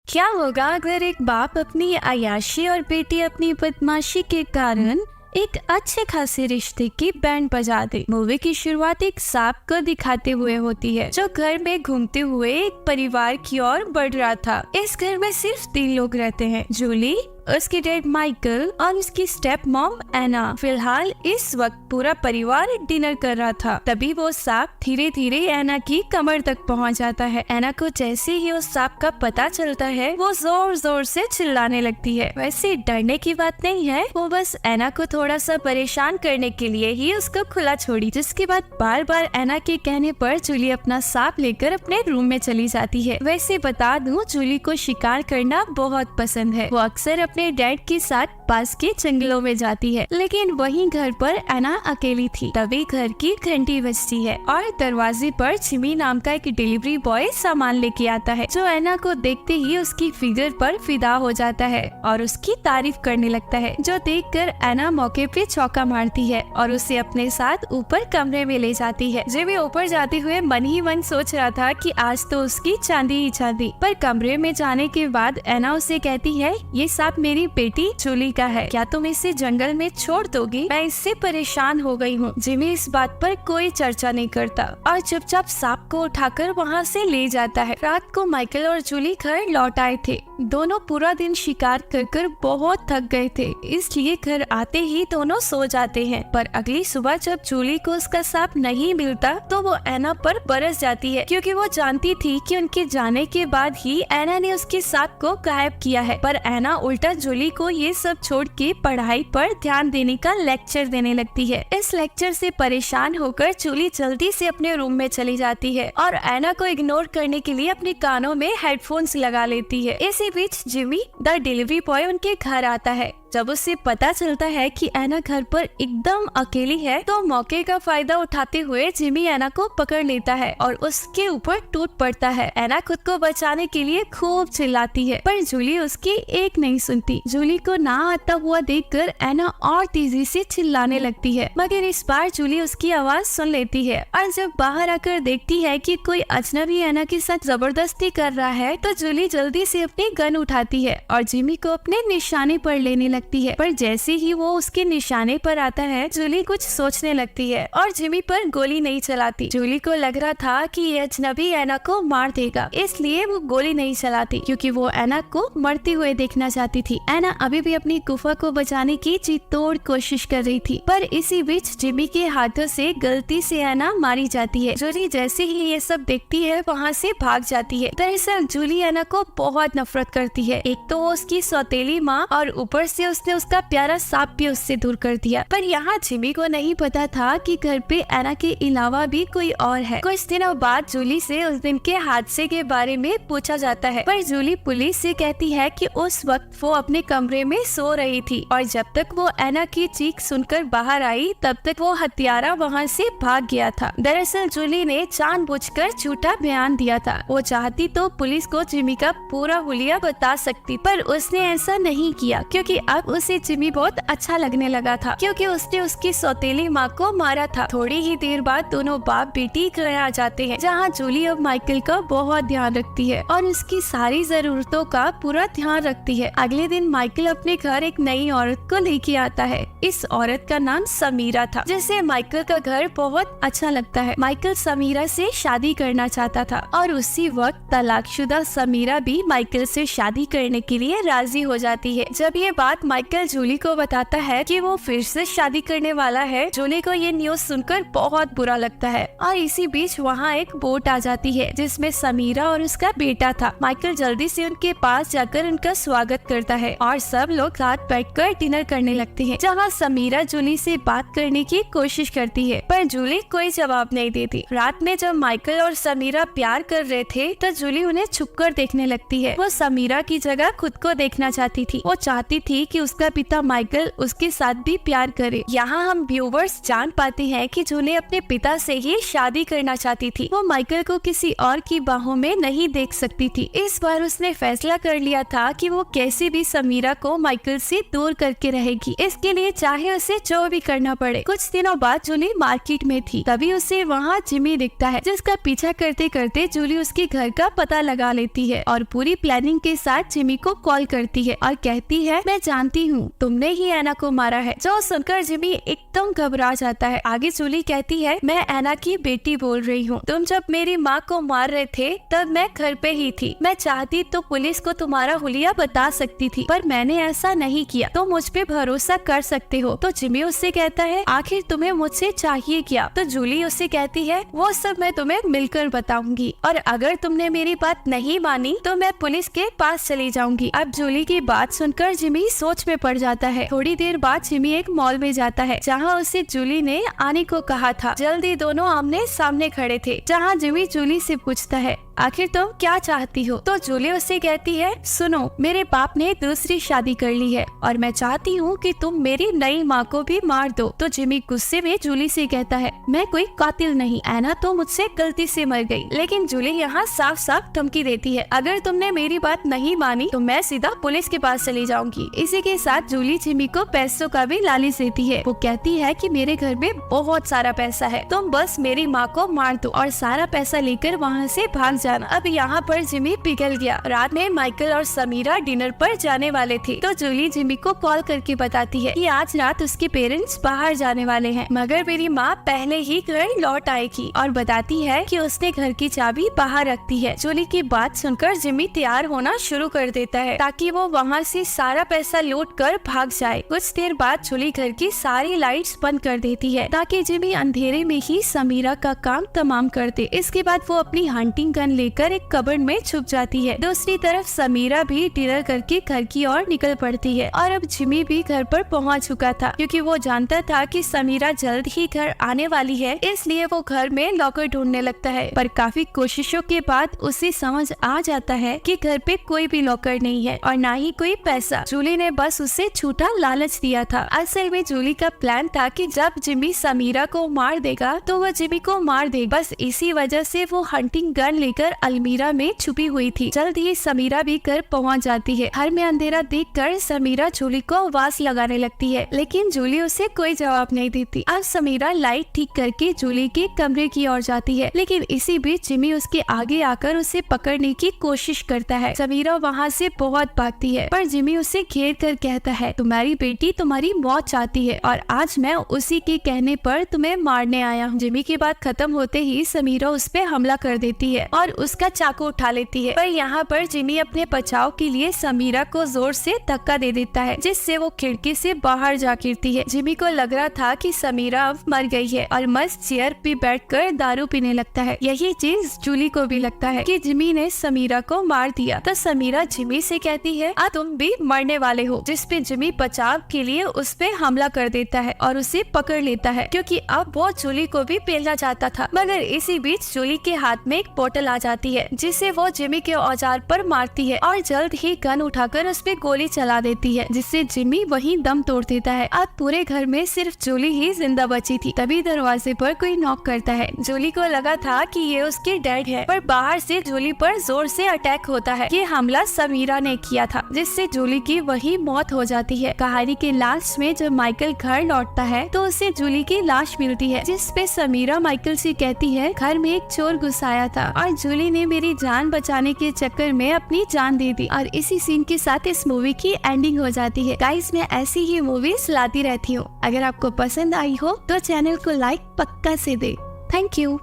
क्या होगा अगर एक बाप अपनी अय्याशी और बेटी अपनी बदमाशी के कारण एक अच्छे खासे रिश्ते की बैंड बजा दे। मूवी की शुरुआत एक सांप को दिखाते हुए होती है जो घर में घूमते हुए एक परिवार की ओर बढ़ रहा था। इस घर में सिर्फ 3 लोग रहते हैं, जूली, उसके डैड माइकल और उसकी स्टेप मॉम एना। फिलहाल इस वक्त पूरा परिवार डिनर कर रहा था। तभी वो सांप धीरे धीरे एना की कमर तक पहुंच जाता है। एना को जैसे ही उस सांप का पता चलता है वो जोर जोर से चिल्लाने लगती है। वैसे डरने की बात नहीं है, वो बस एना को थोड़ा सा परेशान करने के लिए ही उसको खुला छोड़ी। जिसके बाद बार बार एना के कहने पर जूली अपना सांप लेकर अपने रूम में चली जाती है। वैसे बता दूं, जूली को शिकार करना बहुत पसंद है। वो अक्सर अपने डैड के साथ पास के जंगलों में जाती है, लेकिन वहीं घर पर एना अकेली थी। तभी घर की घंटी बजती है और दरवाजे पर जिमी नाम का एक डिलीवरी बॉय सामान लेके आता है, जो एना को देखते ही उसकी फिगर पर फिदा हो जाता है और उसकी तारीफ करने लगता है, जो देखकर एना मौके पे चौका मारती है और उसे अपने साथ ऊपर कमरे में ले जाती है। जिमी ऊपर जाते हुए मन ही मन सोच रहा था कि आज तो उसकी चांदी ही चांदी। पर कमरे में जाने के बाद एना उसे कहती है, ये सांप मेरी बेटी जूली का है, क्या तुम इसे जंगल में छोड़ दोगी? मैं इससे परेशान हो गई हूँ। जिमी इस बात पर कोई चर्चा नहीं करता और चुपचाप सांप को उठाकर वहाँ से ले जाता है। रात को माइकल और जूली घर लौट आए थे। दोनों पूरा दिन शिकार कर बहुत थक गए थे, इसलिए घर आते ही दोनों सो जाते हैं। पर अगली सुबह जब जूली को उसका सांप नहीं मिलता तो वो एना पर बरस जाती है, क्योंकि वो जानती थी कि उनके जाने के बाद ही एना ने उसके सांप को गायब किया है। पर एना उल्टा जूली को ये सब छोड़ के पढ़ाई पर ध्यान देने का लेक्चर देने लगती है। इस लेक्चर से परेशान होकर जूली जल्दी से अपने रूम में चली जाती है और एना को इग्नोर करने के लिए अपने कानों में हेडफोन्स लगा लेती है। इसी बीच जिमी द डिलीवरी बॉय उनके घर आता है। जब उसे पता चलता है कि एना घर पर एकदम अकेली है तो मौके का फायदा उठाते हुए जिमी एना को पकड़ लेता है और उसके ऊपर टूट पड़ता है। एना खुद को बचाने के लिए खूब चिल्लाती है, पर जूली उसकी एक नहीं सुनती। जूली को ना आता हुआ देखकर एना और तेजी से चिल्लाने लगती है, मगर इस बार जूली उसकी आवाज सुन लेती है और जब बाहर आकर देखती है कि कोई अजनबी एना के साथ जबरदस्ती कर रहा है तो जूली जल्दी से अपनी गन उठाती है और जिमी को अपने निशाने पर लेने लगती है। पर जैसे ही वो उसके निशाने पर आता है जूली कुछ सोचने लगती है और जिमी पर गोली नहीं चलाती। जूली को लग रहा था कि ये अजनबी एना को मार देगा, इसलिए वो गोली नहीं चलाती, क्योंकि वो एना को मरते हुए देखना चाहती थी। एना अभी भी अपनी गुफा को बचाने की जी तोड़ कोशिश कर रही थी, पर इसी बीच जिमी के हाथों से गलती से एना मारी जाती है। जूली जैसे ही ये सब देखती है वहाँ से भाग जाती है। दरअसल जूली एना को बहुत नफरत करती है। एक तो वो उसकी सौतेली माँ और ऊपर से उसने उसका प्यारा सांप भी उससे दूर कर दिया। पर यहाँ जिमी को नहीं पता था कि घर पे एना के अलावा भी कोई और है। कुछ दिनों बाद जूली से उस दिन के हादसे के बारे में पूछा जाता है, पर जूली पुलिस से कहती है कि उस वक्त वो अपने कमरे में सो रही थी और जब तक वो एना की चीख सुनकर बाहर आई तब तक वो हत्यारा वहाँ से भाग गया था। दरअसल जूली ने जानबूझकर झूठा बयान दिया था। वो चाहती तो पुलिस को जिमी का पूरा हुलिया बता सकती, पर उसने ऐसा नहीं किया, क्योंकि अब उसे जिमी बहुत अच्छा लगने लगा था, क्योंकि उसने उसकी सौतेली माँ को मारा था। थोड़ी ही देर बाद दोनों बाप बेटी घर आ जाते हैं, जहाँ जूली अब माइकल का बहुत ध्यान रखती है और उसकी सारी जरूरतों का पूरा ध्यान रखती है। अगले दिन माइकल अपने घर एक नई औरत को लेके आता है। इस औरत का नाम समीरा था, जिसे माइकल का घर बहुत अच्छा लगता है। माइकल समीरा से शादी करना चाहता था और उसी वक्त तलाकशुदा समीरा भी माइकल से शादी करने के लिए राजी हो जाती है। जब ये बात माइकल जूली को बताता है कि वो फिर से शादी करने वाला है, जूली को ये न्यूज सुनकर बहुत बुरा लगता है और इसी बीच वहाँ एक बोट आ जाती है जिसमें समीरा और उसका बेटा था। माइकल जल्दी से उनके पास जाकर उनका स्वागत करता है और सब लोग साथ बैठकर डिनर करने लगते हैं, जहाँ समीरा जूली से बात करने की कोशिश करती है, पर जूली कोई जवाब नहीं देती। रात में जब माइकल और समीरा प्यार कर रहे थे तो जूली उन्हें छुपकर देखने लगती है। वो समीरा की जगह खुद को देखना चाहती थी। वो चाहती थी कि ताकि उसका पिता माइकल उसके साथ भी प्यार करे। यहाँ हम व्यूवर्स जान पाते हैं कि जूली अपने पिता से ही शादी करना चाहती थी। वो माइकल को किसी और की बाहों में नहीं देख सकती थी। इस बार उसने फैसला कर लिया था कि वो कैसे भी समीरा को माइकल से दूर करके रहेगी, इसके लिए चाहे उसे जो भी करना पड़े। कुछ दिनों बाद जूली मार्केट में थी, तभी उसे वहाँ जिमी दिखता है, जिसका पीछा करते करते जूली उसके घर का पता लगा लेती है और पूरी प्लानिंग के साथ जिमी को कॉल करती है और कहती है, मैं जानती हूँ तुमने ही एना को मारा है। जो सुनकर जिमी एकदम घबरा जाता है। आगे जूली कहती है, मैं एना की बेटी बोल रही हूँ। तुम जब मेरी माँ को मार रहे थे तब मैं घर पे ही थी। मैं चाहती तो पुलिस को तुम्हारा हुलिया बता सकती थी, पर मैंने ऐसा नहीं किया। तो मुझ पे भरोसा कर सकते हो। तो जिमी उससे कहता है, आखिर तुम्हें मुझसे चाहिए क्या? तो जूली उससे कहती है, वो सब मैं तुम्हें मिलकर बताऊंगी, और अगर तुमने मेरी बात नहीं मानी तो मैं पुलिस के पास चली जाऊंगी। अब जूली की बात सुनकर जिमी सोच में पड़ जाता है। थोड़ी देर बाद जिमी एक मॉल में जाता है, जहाँ उसे जूली ने आने को कहा था। जल्दी दोनों आमने सामने खड़े थे, जहाँ जिमी जूली से पूछता है, आखिर तुम क्या चाहती हो? तो जूली उससे कहती है, सुनो, मेरे बाप ने दूसरी शादी कर ली है और मैं चाहती हूँ कि तुम मेरी नई माँ को भी मार दो। तो जिमी गुस्से में जूली से कहता है, मैं कोई कातिल नहीं, एना तो मुझसे गलती से मर गई। लेकिन जूली यहाँ साफ साफ धमकी देती है, अगर तुमने मेरी बात नहीं मानी तो मैं सीधा पुलिस के पास चली जाऊंगी। इसी के साथ जूली जिमी को पैसों का भी लालच देती है। वो कहती है कि मेरे घर में बहुत सारा पैसा है, तुम बस मेरी माँ को मार दो और सारा पैसा लेकर वहाँ से भाग जाना। अब यहाँ पर जिमी पिघल गया। रात में माइकल और समीरा डिनर पर जाने वाले थे, तो जूली जिमी को कॉल करके बताती है कि आज रात उसके पेरेंट्स बाहर जाने वाले हैं, मगर मेरी माँ पहले ही घर लौट आएगी, और बताती है कि उसने घर की चाबी बाहर रखती है। जूली की बात सुनकर जिमी तैयार होना शुरू कर देता है ताकि वो वहाँ से सारा पैसा लूट कर भाग जाए। कुछ देर बाद जूली घर की सारी लाइट्स बंद कर देती है ताकि जिमी अंधेरे में ही समीरा का काम तमाम कर दे। इसके बाद वो अपनी हंटिंग गन लेकर एक कबर्ड में छुप जाती है। दूसरी तरफ समीरा भी डिनर करके घर की ओर निकल पड़ती है, और अब जिमी भी घर पर पहुंच चुका था, क्योंकि वो जानता था कि समीरा जल्द ही घर आने वाली है। इसलिए वो घर में लॉकर ढूंढने लगता है, पर काफी कोशिशों के बाद उसे समझ आ जाता है कि घर पे कोई भी लॉकर नहीं है और ना ही कोई पैसा। जूली ने बस उसे झूठा लालच दिया था। असल में जूली का प्लान था कि जब जिमी समीरा को मार देगा तो वो जिमी को मार दे। बस इसी वजह से वो हंटिंग गन लेकर अलमीरा में छुपी हुई थी। जल्द ही समीरा भी घर पहुंच जाती है। घर में अंधेरा देखकर समीरा जूली को आवाज लगाने लगती है, लेकिन जूली उसे कोई जवाब नहीं देती। अब समीरा लाइट ठीक करके जूली के कमरे की ओर जाती है, लेकिन इसी बीच जिमी उसके आगे आकर उसे पकड़ने की कोशिश करता है। समीरा वहाँ से बहुत भागती है, पर जिमी उसे घेर कर कहता है, तुम्हारी बेटी तुम्हारी मौत चाहती है और आज मैं उसी के कहने पर तुम्हें मारने आया हूँ। जिमी की बात खत्म होते ही समीरा उस पे हमला कर देती है और उसका चाकू उठा लेती है, पर यहाँ पर जिमी अपने बचाव के लिए समीरा को जोर से धक्का दे देता है, जिससे वो खिड़की से बाहर जा गिरती है। जिमी को लग रहा था कि समीरा अब मर गई है और मस्त चेयर पे बैठकर दारू पीने लगता है। यही चीज जूली को भी लगता है कि जिमी ने समीरा को मार दिया। तो समीरा जिमी से कहती है, तुम भी मरने वाले हो, जिस पे जिमी बचाव के लिए उस पे हमला कर देता है और उसे पकड़ लेता है, क्योंकि अब वो जूली को भी पेलना चाहता था। मगर इसी बीच जूली के हाथ में एक बोतल आ जाती है, जिसे वो जिमी के औजार पर मारती है और जल्द ही गन उठाकर उस पे गोली चला देती है, जिससे जिमी वहीं दम तोड़ देता है। अब पूरे घर में सिर्फ जूली ही जिंदा बची थी। तभी दरवाजे पर कोई नॉक करता है। जूली को लगा था कि ये उसके डैड है, पर बाहर से जूली पर जोर से अटैक होता है। ये हमला समीरा ने किया था, जिससे जूली की वही मौत हो जाती है। कहानी के लास्ट में जब माइकल घर लौटता है तो उसे जूली की लाश मिलती है, जिस पे समीरा माइकल से कहती है, घर में एक चोर घुस आया था और जूली ने मेरी जान बचाने के चक्कर में अपनी जान दे दी। और इसी सीन के साथ इस मूवी की एंडिंग हो जाती है। गाइस, मैं ऐसी ही मूवीज लाती रहती हूँ। अगर आपको पसंद आई हो तो चैनल को लाइक पक्का से दे। Thank you.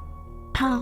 हाँ।